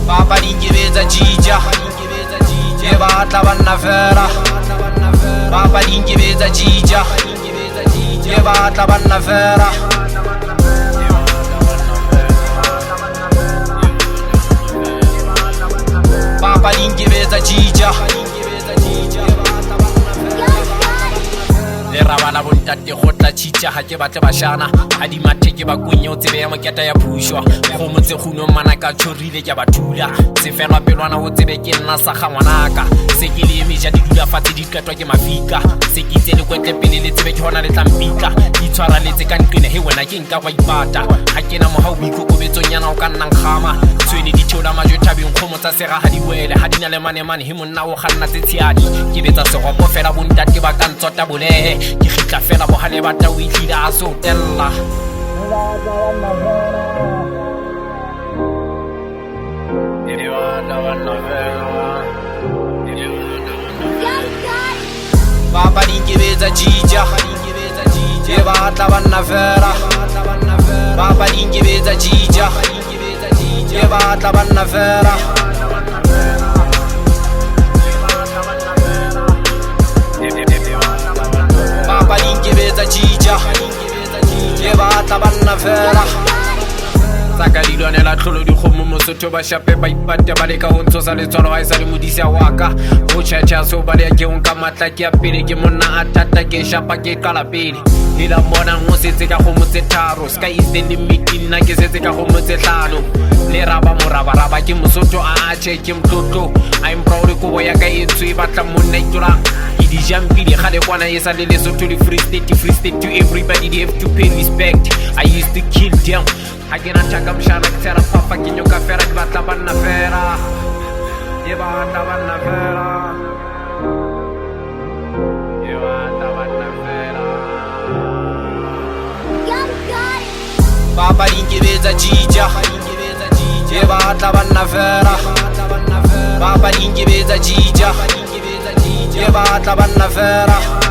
Papa l'inghivezza Gigia, che batla vanna fera. Papa l'inghivezza Gigia, che batla vanna fera. Papa l'inghivezza Gigia. Le rabana bontate khotla chicha ha ke batle bashana ha di mathe ke ba kunya o tsebe ya moketa ya phushwa go motse khuno mana ka chorile ke bathula se felwa pelwana o tsebe ke nna sa ga ngwanaka se ke le meja di dula fatshe di qetwa ke mafika se ke itse le kwetle pele le tsebe ke hona le tlampika di tshwara letse ka nqine he wena ke nka kwa ipata ha ke na moha o ikokobetsong yana o ka nna khama tswene di thola majwe thabeng khomo tsa sega ha di wele ha di na le mane he monna o ganna tse tsiadi ke betsa segopo fela bontate ba ka ntsota bolehe ke khitla fela bohale ba ta o itlila a so tella Papa l'inghivezza Gigia, che batla vanna fera. Papa l'inghivezza Gigia, che batla vanna fera. Papa l'inghivezza Gigia, che batla vanna fera. Sakalilwa nela tlholo di khomo mosotho ba shape ba ipate ba le ka ho ntsosa le tswalo ha isa le modisi ya waka o chacha so ba le ke on ka matla ke ya pele ke monna a thata ke shapa ke qala pele le la mona ngo setse ka go motse tharo sky is the limit nna ke setse ka go motse tlhano le raba moraba ke mosotho a che ke mtlotlo I'm proud ko boya ka etswe ba tla monna itula di jampile ga le kwana yesa le lesotho le free state to everybody they have to pay respect I used to kill them ha ke na chaka mshana ke tsela papa ke nyoka fera ke batla banna fera ke batla banna fera ke batla banna fera Papa l'inghivezza Gigia ke batla banna fera Papa l'inghivezza Gigia che batla vanna fera